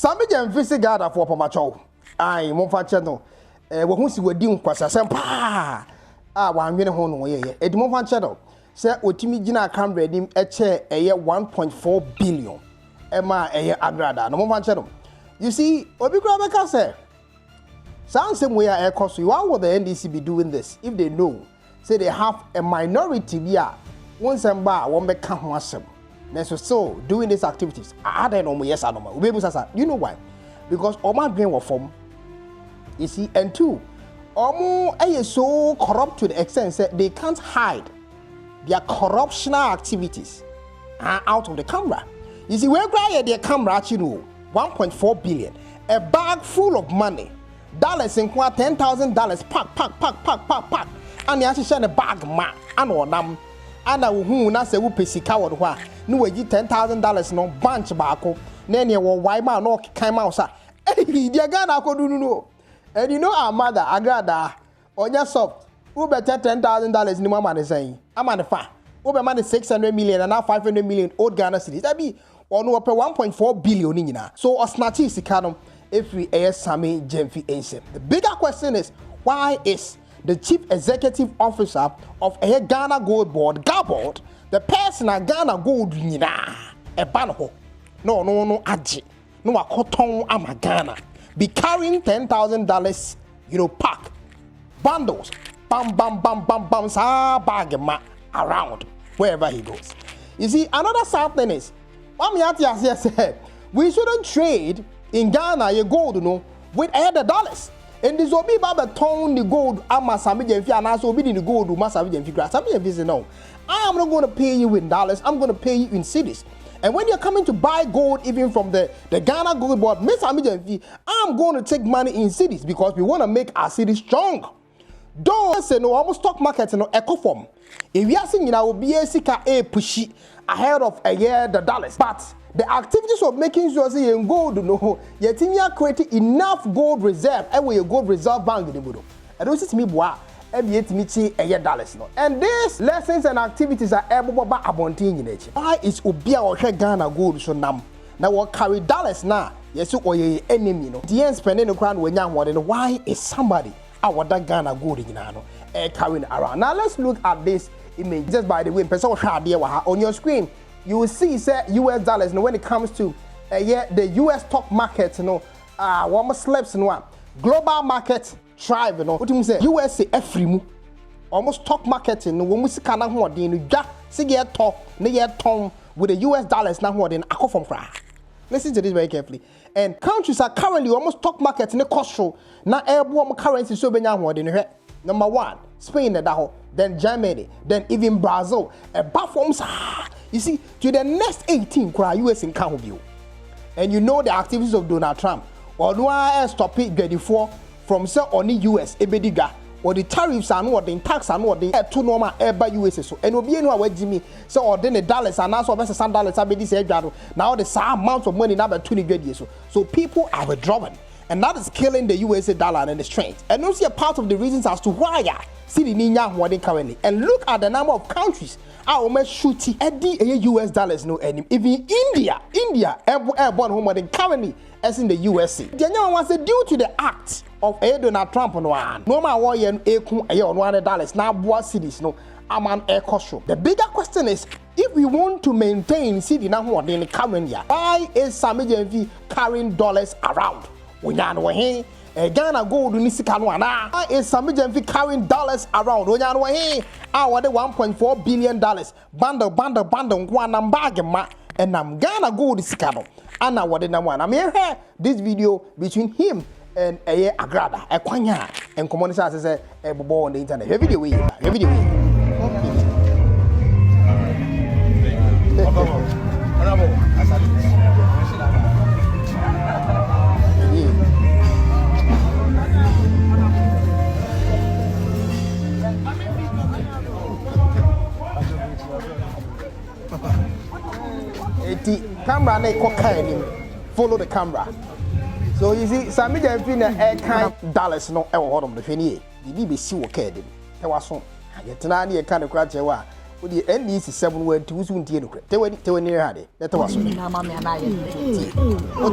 Sammy Gyamfi se Ghana for Pamacho. Aye, Monfa channel. We who see we dim kwasa sempa. Wa nwene ho no ye. E di Monfa channel. Say otimi gina camera dim eche eye 1.4 billion. Ema eye agradaa. No Monfa channel. You see, obi kura beka say sound same way I cause you. Why would the NDC be doing this if they know? Say they have a minority here. Once and bar won't make come wasem. So doing these activities. I don't know yes I know. You know why? Because Oma brain was form. You see, and two, Omo is so corrupt to the extent that they can't hide their corruptional activities out of the camera. You see, we're crying their camera, you know, 1.4 billion, a bag full of money, dollars in $10,000, pack, and they actually share a bag, man, and or nam. And I will not say who pay Sikawa. No, we get $10,000 no bunch barco. Then you will wipe out no came out. Hey, dear Ghana could do no. And you know our mother, agradaa, on your soft, who better $10,000 in the moment saying, I'm on the far. Over money 600 million and now 500 million old Ghana cities. That be on over 1.4 billion in now. So, as Snatchy Sikano, if we air Sammy Gyamfi answer. The bigger question is, why is the chief executive officer of a Ghana Gold Board, GABORD, the person at Ghana Gold, a banho, no, aji, no, a cotton, I'm a Ghana, be carrying $10,000, pack, bundles, bam, bag around wherever he goes. You see, another sad thing is, we shouldn't trade in Ghana, your gold, with the dollars. And this will be about tone the gold. I'm Sammy Gyamfi and also be the gold. Sammy Gyamfi. Sammy Gyamfi said no. I am not going to pay you in dollars. I'm going to pay you in cedis. And when you're coming to buy gold, even from the Ghana Gold Board, Miss Sammy Gyamfi, I'm going to take money in cedis because we want to make our city strong. Though say no, almost stock market no echo form. If we are seeing will be a pushy ahead of a year the dollars, but the activities of making sure say in gold no yet in creating enough gold reserve and we gold reserve bank in the middle. And those is me boy and yet me a year dollars no. And these lessons and activities are able to abonting in nature. Why is Obia or Ghana gold so nam? Now what carry dollars now? Yes, or your enemy no. The end spending the crown when young one. Why is somebody our that Ghana gold in carrying around? Now let's look at this image. Just by the way, person on your screen. You will see, say, US dollars, when it comes to the US stock market, one slaps global market thrive, what do you say? USA every almost stock market, when we see kind of what you see get talk, with the US dollars now what in from fra. Listen to this very carefully. And countries are currently almost stock market in the cost show. Now airborne currency so many what in number 1, Spain, then Germany, then even Brazil, forms. You see, to the next 18, US in count view. And you know the activities of Donald Trump. Or no one stop it before from say only US, ebediga, or the tariffs and what the tax and what the two normal by US. So, and we know where Jimmy, so or then the dollars and also some dollars are this now the same amount of money now by 20 years. So people are withdrawing. And that is killing the USA dollar and the strength. And also a part of the reasons as to why see the Ninya currently. And look at the number of countries are almost shooting at the US dollars no enemy. Even India airborne home currently as in the USA. The young was due to the act of Donald Trump on one. No matter what $1 now what cities no aman air cost. The bigger question is if we want to maintain city now what in the current year, why is Sammy Gyamfi carrying dollars around? Ghana gold in Nisikana. Is Sammy Gyamfi carrying dollars around? What the $1.4 billion bundle, one bag and Ghana gold is Sikano. And now what the one? I'm here this video between him and a agradaa, a kwanya, and community as a bobo on the internet. Video. The camera follow the camera. So you see, Sammy Gyamfi na air dollars no hold on the fini. The BBC will care them. There was some. I get to know the kind of crowd What the NDC 7 word to soon tea. Tell near Hardy. That was what's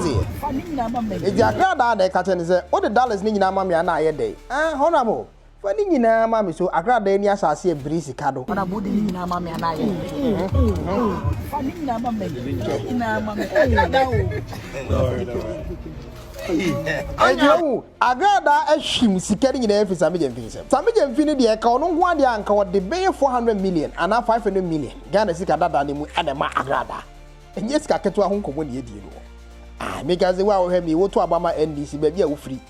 it? If the agradaa de catch and say, what the dollars need na mammy and I a day? Honorable. Funny in a mammy, so agradaa any as I see a breezy cado. On a body in a mammy and I. Funny in a mammy. Agradaa a shim securing in every Sammy Gyamfi. Sammy Gyamfi the account on 1 year and covered the bay 400 million and now 500 million. Ghana Sikada Danimu and a ma agradaa. And yes, Kakatua Hong Kong when you deal. Ah, make as well have me what to Obama NDC baby are free.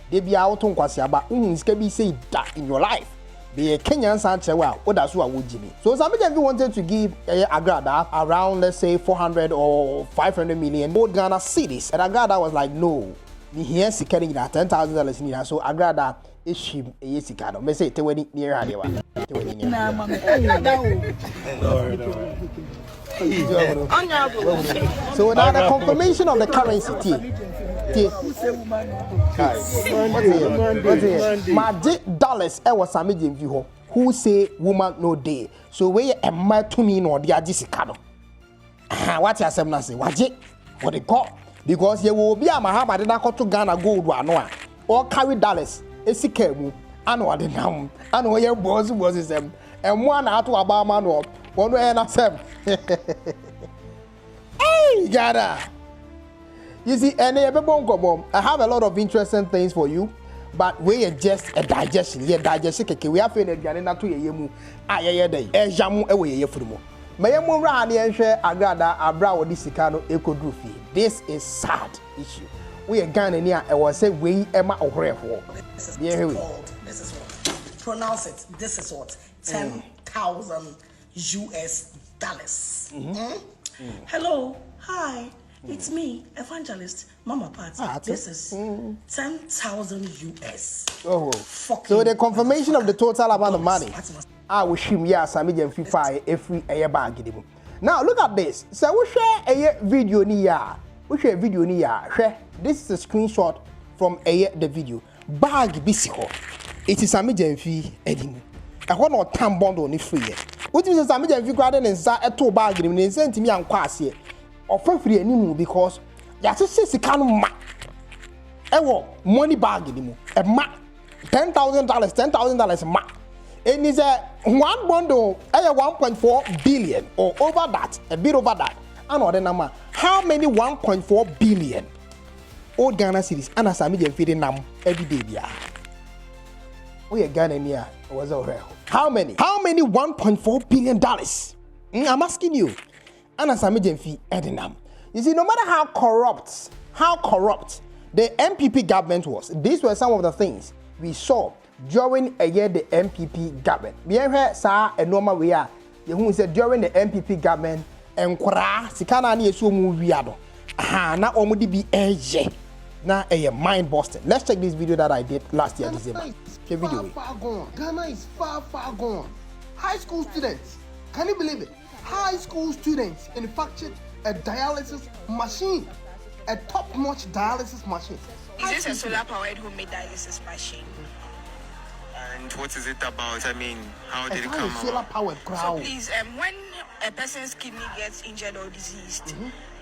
They be out on Kwasiaba, can be said that in your life. Be a Kenyan Sanchez, well, what that's what would Jimmy. So Sammy Gyamfi wanted to give agradaa around, let's say, 400 or 500 million old Ghana cities. And agradaa was like, no, me here securing that $10,000 in here. So agradaa is him a yes, Sikado. May say, 20 near Adewa. So now the confirmation of the currency. Magic dollars was Sammy Gyamfi who say woman no day. So we a man to me no dia Jessica. What you say na say waje what they call because you will be a mahaba na to Ghana gold one or carry dollars esika mu ano ade nam ano ye boss sem and one out to Obama no one na sem. Hey Ghana. You see, I have a lot of interesting things for you, but we are just a digestion. Yeah, digestion. We are feeling that to you. Yeah, day. Jamu away ye frumo. Mayamu rani and share agradaa abra or disikano ekodrufi. This is sad issue. We are Ghanaian. I was say we Emma O'Reilly. This is called. This is what. Pronounce it. This is what. $10,000 US. Hello. Hi. It's me, evangelist, Mama Pat. This is 10,000 US. Oh, so the confirmation of the total amount of money. I wish him, yeah, Sammy Gyamfi fire every air bag. Now look at this. So we share a video niya. This is a screenshot from the video. Bag bisiho. It is Sammy Gyamfi edimu. I want no time bond on it free. What is Sammy Gyamfi graden and sa a two bag and sent me and quasi. Or free anymore because that's a sicano ma. Money bag anymore. A ma $10,000 ma. And is a one bundle 1.4 billion or over that, a bit over that. Another number. How many 1.4 billion old Ghana cities and Sammy Gyamfi nam every day? We are Ghanaian was already. How many 1.4 billion dollars? I'm asking you. And Sammy Gyamfi Edinam. You see, no matter how corrupt the MPP government was, these were some of the things we saw during the MPP government. Bien here, sir, a normal way. You said during the MPP government, and Kora, Sikana ni so muviado. Na omudi be eje. Na a mind busting. Let's check this video that I did last year December. Far gone. Ghana is far gone. High school students, can you believe it? High school students manufactured a dialysis machine, a top-notch dialysis machine. Is this a solar-powered homemade dialysis machine? And what is it about? I mean, how did it come out? Solar-powered crowd. So please, when a person's kidney gets injured or diseased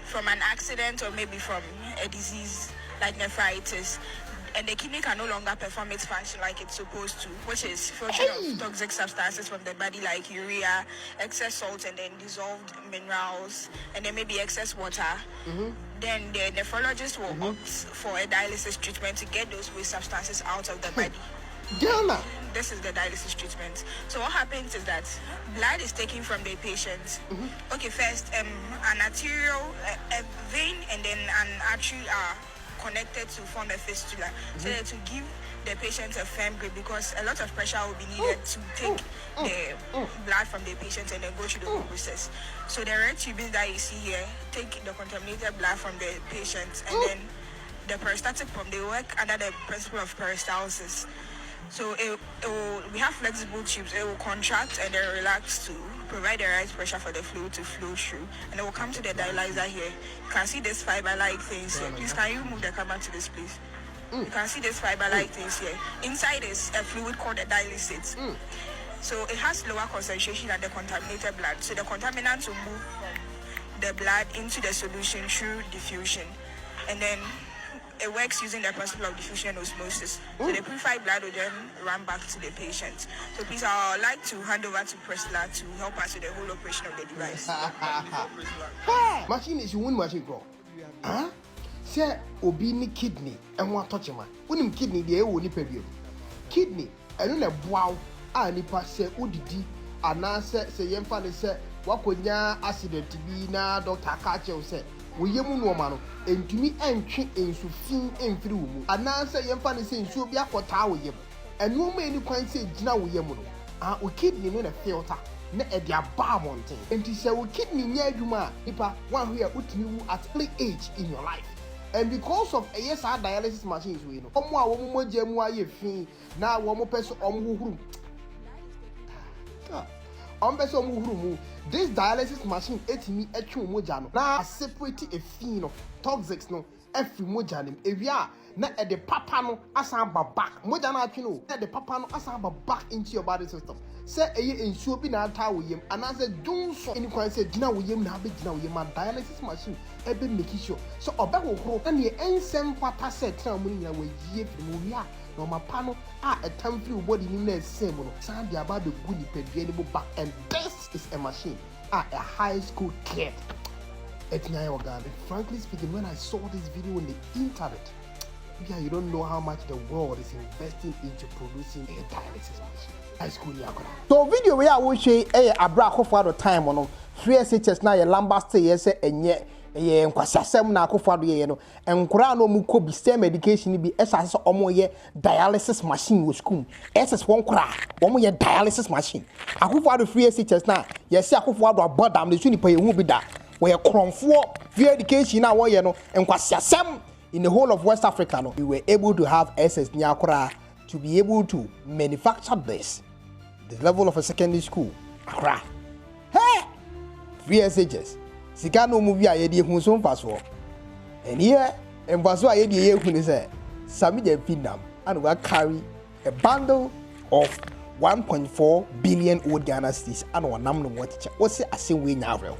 from an accident or maybe from a disease like nephritis, and the kidney can no longer perform its function like it's supposed to, which is filtering of toxic substances from the body like urea, excess salt, and then dissolved minerals, and then maybe excess water. Then the nephrologist will opt for a dialysis treatment to get those waste substances out of the body. Ghana. This is the dialysis treatment. So what happens is that blood is taken from the patient. Okay, first an arterial, a vein, and then an artery are connected to form a fistula, so that to give the patient a firm grip, because a lot of pressure will be needed to take the blood from the patient and then go through the whole process. So the red tubes that you see here take the contaminated blood from the patient, and then the peristaltic pump, they work under the principle of peristalsis. So we have flexible tubes. It will contract and then relax to provide the right pressure for the fluid to flow through. And it will come to the dialyzer here. You can see this fiber-like things here. Please, can you move the camera to this, please? You can see this fiber-like things here. Inside is a fluid called the dialysate. So it has lower concentration than the contaminated blood. So the contaminants will move from the blood into the solution through diffusion. And then it works using the principle of diffusion and osmosis. So the purified blood will then run back to the patient. So please, I would like to hand over to Priscilla to help us with the whole operation of the device. Machine is one machine, bro. Huh? Say, obi ni kidney, and one touch him. When kidney, the air will nip a kidney, and then a wow, and if I say, Udidi, and I say, young father said, what could ya accident to be now, Dr. Akacho said. We yamu no mano entumi entwe ensufin emfiri wo mu anansa yemfa ne se nsuo bi akota wo yem eno ma eni kwan se gina wo yem no o kidney no na filter na e dia ba monten enti se wo kidney nya adwuma nipa one who ya utimi wu at early age in your life. And because of a yes dialysis machines we know omo a wo mo mogya mu aye fin na wo mo pese omo huhuru this dialysis machine etimi etwe moja no na separate a fin of toxics no every moja nim ewia na e de papa no asan ba back moja na atwe no na de papa no asan ba back into your body system say eye ensuo bi na ata wo yem anase dunso any kwan say gina wo yem na be gina wo yem dialysis machine e be make sure so oba wo horo na ne ensem pata set na mo nyina wo yie fi mo wia no mapano a time free body ni na same no san dia ba be good ni pedua ni back and this is a machine a high school kid etnya organ. Frankly speaking, when I saw this video on the internet, yeah, you don't know how much the world is investing into producing a dialysis machine. High school yakora. So video we are watching abra akofo at time no firɛs na ye lambast ye se enye ye nkwasasem na akofo ye no enkora no mu ko bi stem medication bi esase omo ye dialysis machine wo school ss won kora omo ye dialysis machine akofo ado firɛs na ye se akofo ado abodam ne so nipa ye hu bi da we kronfo free education na wo ye no nkwasasem in the whole of West Africa no we were able to have ss nyakora to be able to manufacture this the level of a secondary school Accra. Hey, firɛs sika no mu bi a ye de hu so mfaso and here mfaso a ye de ye hu ni say Sammy Gyamfi nam and we carry a bundle of 1.4 billion old Ghana cedis and we nam no what teacher o say asen we nya avre ho.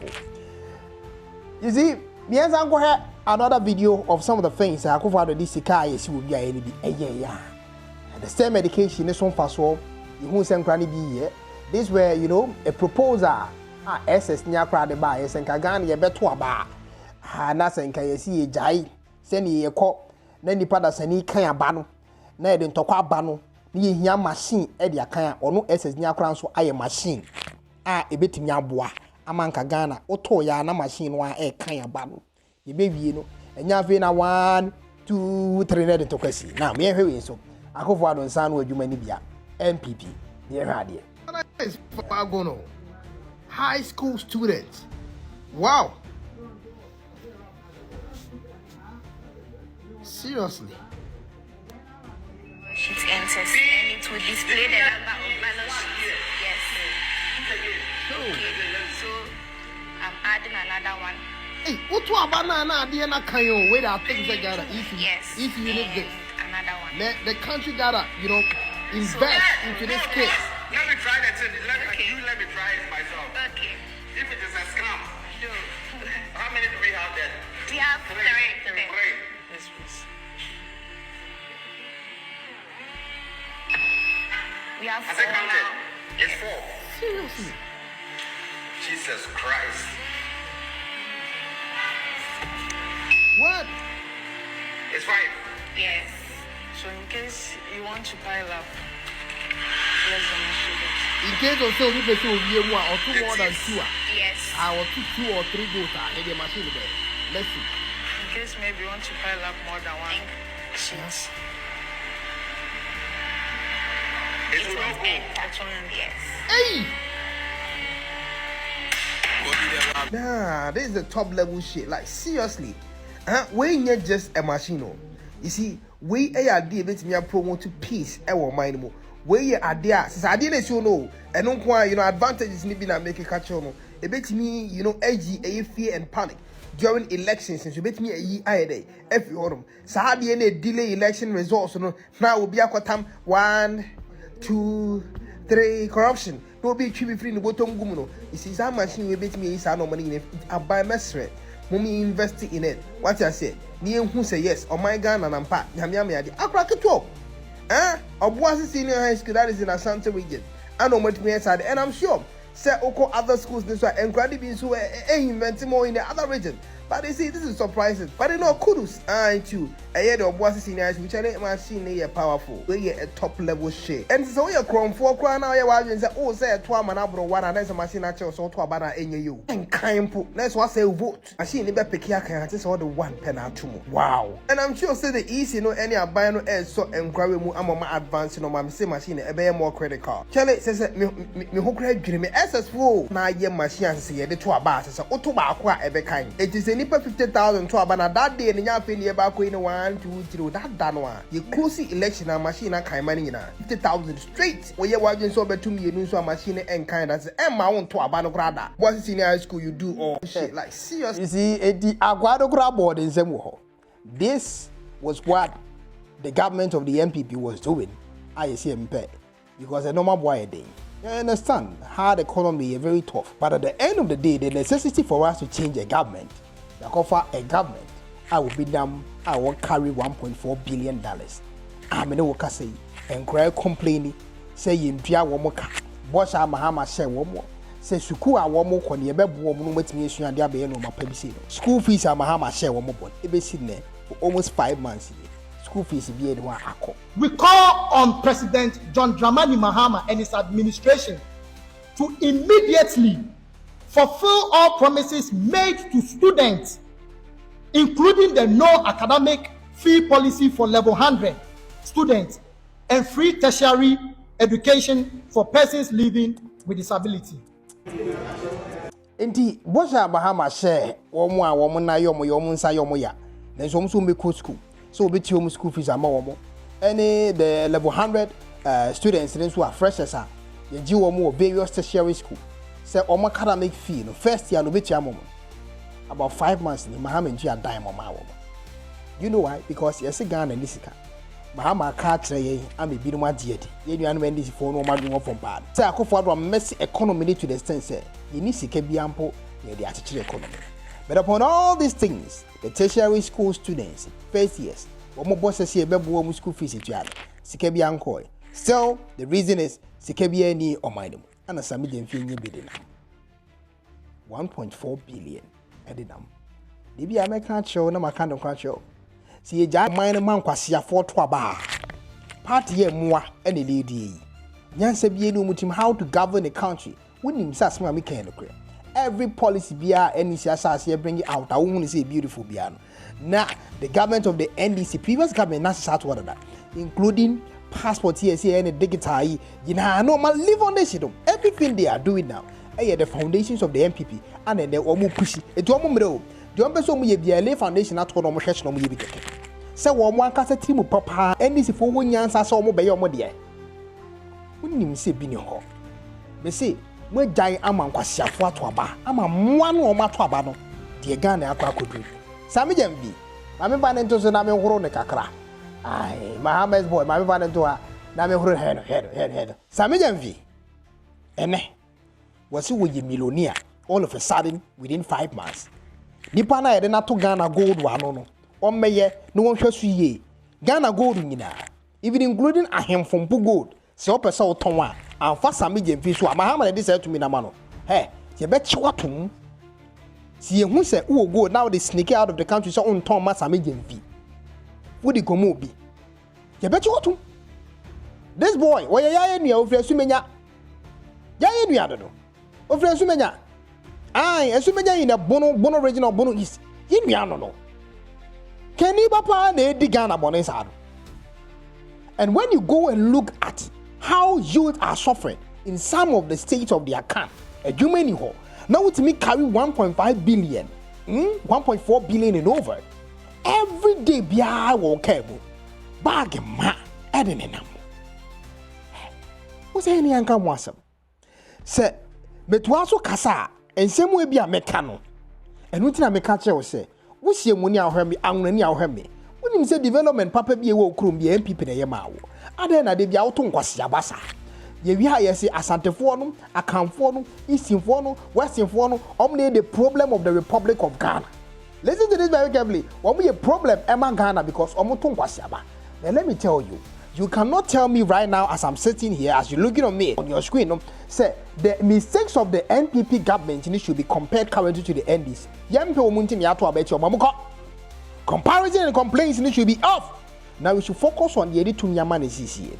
You see, me and go here another video of some of the things I go for the sika ye si wo bi a ye ni bi ya the same medication is so mfaso you hu say nkra ni bi ye. This were, you know, a proposal. SS nyakra de ba yes nka Ghana ye beto aba. Na se nka ye si ye jai. Se ni ye kɔ na nipa da sani kan aba no. Na ye de ntɔkɔ aba no. Ni ye hia machine e de akan a ɔno SS nyakra nso aye machine. Ebetimi aboa. Ama nka Ghana oto ya na machine no a e kan aba no. Ye be wie no. Enya fe na 1 2 3 na de ntɔkɔ na me hwe we so. Akofo adon san no adwuma ni bia. MPP. Ye hwe ade. Is Fagono. High school students. Wow. Seriously. Sheet enters and it will display the number of balance sheets. Yes. Okay. So I'm adding another one. Hey, what to abana na ade na kan yo where are things that gather if you need this. Another one. The country gotta, you know, invest into this case. Let me try that. Let me try it myself. Okay. If it is a scam, No. how many do we have there? We have three. Yes, please. We have Has four it counted? now. It's 4. Seriously. Jesus Christ. What? It's 5. Yes. So in case you want to pile up, let's demonstrate it. In case of so we person will be or 2 more than 2. Yes. Or 2 or 3 goats in the machine there. Let's see. In case maybe you want to pile up more than one sheet. It's no go. That's one. Yes. Hey! Nah, this is the top level shit. Like seriously, we ain't just a machine. No. You see, we are the bit me promote to peace. Our mind more. We are there. Since I didn't show no, and no one, you know, advantages need be na make a catch on. A bit me, you know, edgy, a fear and panic during elections. Since you bet me a year day every autumn. So how do you delay election results? No, now will be a time 1 2 3 corruption no be twi free no bottom gum no is that machine we bet me is no money in buy mesre mommy invest in it what I say ni who say yes oh my Ghana na mpa nyame ade akra keto Obuasi Senior High School that is in Ashanti region and no much me inside and I'm sure say oko other schools this way incredible so inventing more in the other region. But they say this is surprising. But they know kudos too. I hear the Obuasi Senior which I think machine they powerful. We a top level share. And so you chrome 4 crown now you want say oh say 2 man abro one and that's a machine actually so 2 bana enye you. And kind po. That's what say vote. Machine never pick ya can just all the 1 penalty. Wow. And I'm sure say the easy no any buy no air so encourage mu amama advance no ma say machine e be more critical. Chale say me ho kra dwene me SS4 na ye machine say ye de to aba say auto ba ko a e be kan. It is nipa 50,000 to abana that day nya fe ne ba ko in 1 2 3 that dano a ye close election na machine na kan mani nyina 50,000 straight we ye wadwen so betum ye nu so machine en kan that e ma won to abana krada boys senior high school you do all shit like serious. You see the agwado kra board in Zemwo. This was what the government of the MPP was doing. I see MP because a normal boy a day. You understand how the economy is very tough, but at the end of the day the necessity for us to change a government. The offer a government, I will be them. I will carry $1.4 billion. I'm in the worker say, and cry complaining, say in Pia Womoka, Boss Mahama say one more. Say Suku a woman con the bed woman with me and there be no my pebisino. School fees are Mahama share one more, it be sitting there for almost 5 months. School fees be a one acco. We call on President John Dramani Mahama and his administration to immediately fulfill all promises made to students, including the no academic fee policy for level 100 students and free tertiary education for persons living with disability. Indeed, Bosha Bahama share woman na yomo sa yomo ya. Then some soon be school. So be home school fees are more. Any the level 100 students who are freshers are the GWMO various tertiary school. Say omo academic fee no first year no be chairman about 5 months ni Mahama ntu ya dime mama wo. You know why? Because yes Ghana ni sika. Mahama ka kire yen am be no magiedi. Ye nuanu me ndisi fo no madun from bad. Say akofo do messy economy to the extent say ye ni sika bi ampo ye dey atchire economy. But upon all these things, the tertiary school students first years omo bosses ye bebo mu school fees etuale. Sika bi anko. Still the reason is sika bi ani o mind. And Sammy Gyamfi nye bidina 1.4 billion edinam de bia American show na makando kwa show si ye ja mine man kwase afo to aba party ye moa ene lady yi nyansa bia no mutim how to govern a country wonim sasma me kan no kre every policy bia any siasa ye bring it out I want to say beautiful bia no na the government of the NDC previous government na start what that including passport here say any digital you know normal live on this everything they are doing now the foundations of the MPP and then they omo push it omo mre the omo so mo ye bia foundation at omo hwehwe no mo ye bi keke say wo mo ankasa team papa NDC fo wo nyansa so omo be ye omo de unim se bi ne ho me say mo jan ama nkwasiafo ato aba ama moa no omo ato aba no de Ghana akwa kodu Sammy Gyamfi ma me ba ne nto so na me horo ne kakra Aye, Mahama's boy, my father to her. Now me head. Sammy Gyamfi. Ene. Was he with a millionaire all of a sudden within 5 months? Nipa na yede na to Ghana gold wa no. On meye no one hwe so ye. Ghana gold nyina. Even including ahemfo gold. Se opese oton a amfa Sammy Gyamfi so Mahama dey say to me na ma no. Hey, ye be chiwatum. Si ye hu se wo gold now they sneak out of the country so on ton ma Sammy Gyamfi. Wodi komo bi ye bechi wotum this boy wo ya nua ofresumenya ya nua dodo ofresumenya ai esumenya ina bono regional bono east ye nua no keni papa na edi Ghana bono inside and when you go and look at how youth are suffering in some of the states of their camp adwumani ho now with me carry 1.5 billion 1.4 billion and over every day bia wo kebo bag ma edenenam wo say ni anka mo asem se betua so kasa ensemu e bia meka no enu tina meka che wo se wo sie mu ni ahwemi anwona ni ahwemi wonim se development papa bia wo krom bia MPP na ye ma wo ade na de bia wo to nkwase abasa Ye wi ha ye say Asantefo no, Akamfo no, Isimfo no, Westinfo no, omne the problem of the Republic of Ghana. Listen to this very carefully. Omo a problem among Ghana because omo to nkwasiaba. Now let me tell you, you cannot tell me right now as I'm sitting here, as you're looking on me on your screen, say the mistakes of the NPP government should be compared currently to the NDC. Comparison and complaints should be off. Now we should focus on the editing Yamani CC.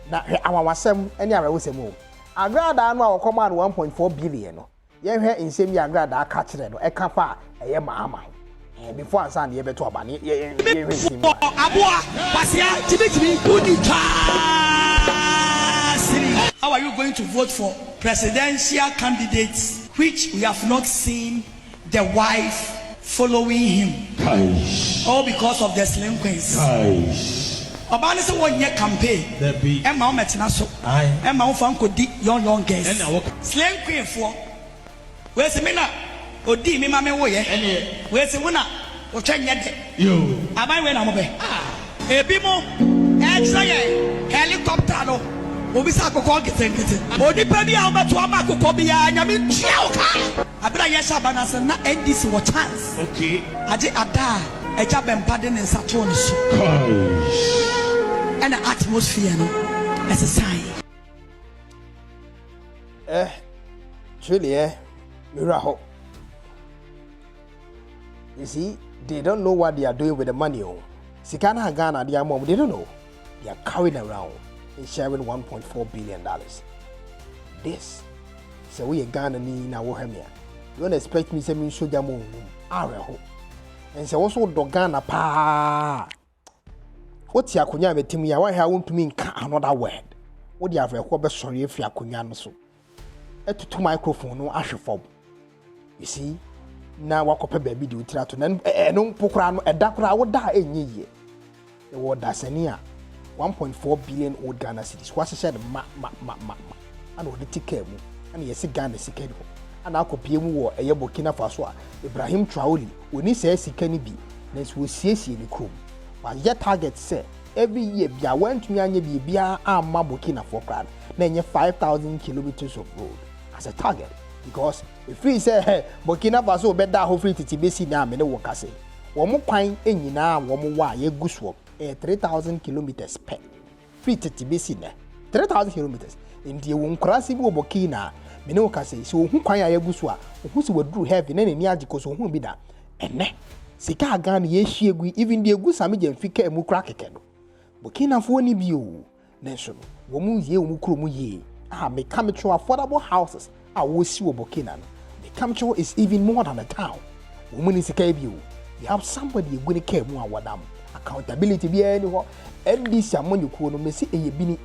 Now our wasem any other was a move. Agradaa no command 1.4 billion. You hear in same agradaa catch it no ekafa eye maama. Before I sign the beto abani Abua Pasia Tibitimi Unita. How are you going to vote for presidential candidates which we have not seen the wife following him? All because of the delinquents. Obama say 1 year campaign. Emma Metina so. Emma Fanko di young girls. Slang queen for. Where's the mina? Odi mi mame wo ye. Where's the winner? O chen yede. Yo. Abai we na mo be. Ebi mo extra ye helicopter no. Obi sa akoko gete. Odi pa bi a obeto ama akoko bi ya nyame tia o ka. Abira ye sha banasa na NDC wo chance. Okay. Aje ada eja bempade ne nsato ne so. And the atmosphere no as a sign. Truly miracle. You see, they don't know what they are doing with the money. Sikana Ghana, their mom, they don't know. They are carrying around and sharing $1.4 billion. This, so we are Ghana in our Hemia. You don't expect me to say, Sugar Moon, Araho. And so also Dogana pa. What's your kunya with me? I want to mean another word. What do you have a hope sorry if you are kunya so? To microphone, no ash fob. You see, now walk up a baby do try to no pokrano a dakra would die a year. The word that's a near 1.4 billion old Ghana cities. What's said, ma, and what the ticket, and yes, a Ghana secret. And I could be more a Burkina Faso. Ibrahim Traoré, when he says he can be, then we see in the crew. But your target say every year, be I went to me be a Burkina Faso, then you 5,000 kilometers of road as a target. Because if we say Burkina Faso better hopefully to be now, me no work say. One more coin in now, one more why ye goose walk 3,000 kilometers per. Free to be seen 3,000 kilometers. In the one crossing Burkina, me no can say so. Who coin ye goose walk? Who's would do heavy in any because who be that? And ne. Sika Ghana ye shegui even the good Sammy Gyamfi ke mu crack keno. Burkina Faso ni bio. Nation. Womu ye umukrumu ye. Me come to affordable houses. I will see Burkina. The country is even more than a town. Woman is a KBU. You have somebody going to care more wadam. Accountability be anywhere. And this among you could me see a bini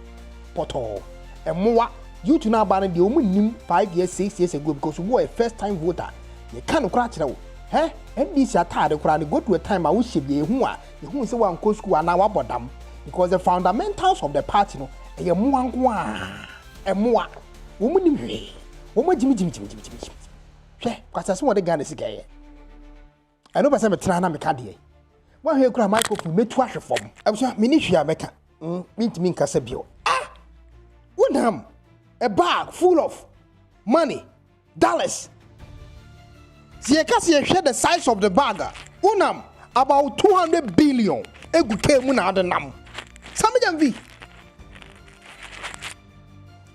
poto. And more you to now ban the woman 5 years, 6 years ago because you were a first time voter. You can't crack now. Eh? And this are tired of go to a time I wish be who say one co school and now about them. Because the fundamentals of the party no a more woman Woman Jimmy. Because I saw the Ghana sick. I know by some trana mecadi. One here cry microphone made twash form. I was a ministry Mecca. Mean to mean Casabio. Unham a bag full of money, dollars. See, I can't share the size of the bag. Unam about 200 billion. Egu K1ng Ghana. Sammy Gyamfi.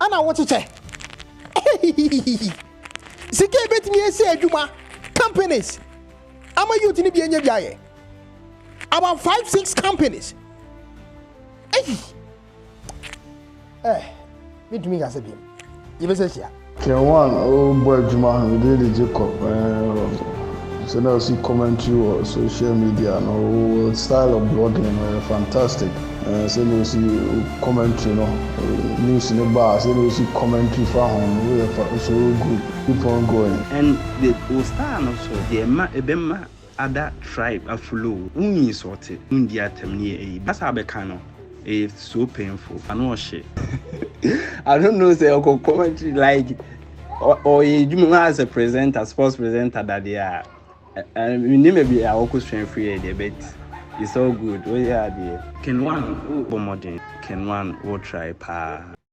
And I want to say. Sike bet me say adwuma companies ama youth ni bi enya biaye about 5-6 companies me do me ga say bi you be say sia K1 oh boy adwuma we dey Jacob so now see commentary or social media no style of blogging fantastic. So you see commentary, news in the bar. So you see commentary for home. We are so good. Keep on going. And the Ostan also the other tribe a flow. Uni sorted. India temni. That's how becano. It's so painful. I know shit. I don't know say commentary like or you as a presenter, sports presenter that they are. And maybe I will question free debate. It's all good. Oh yeah, the K1 will modern. K1 will try pa.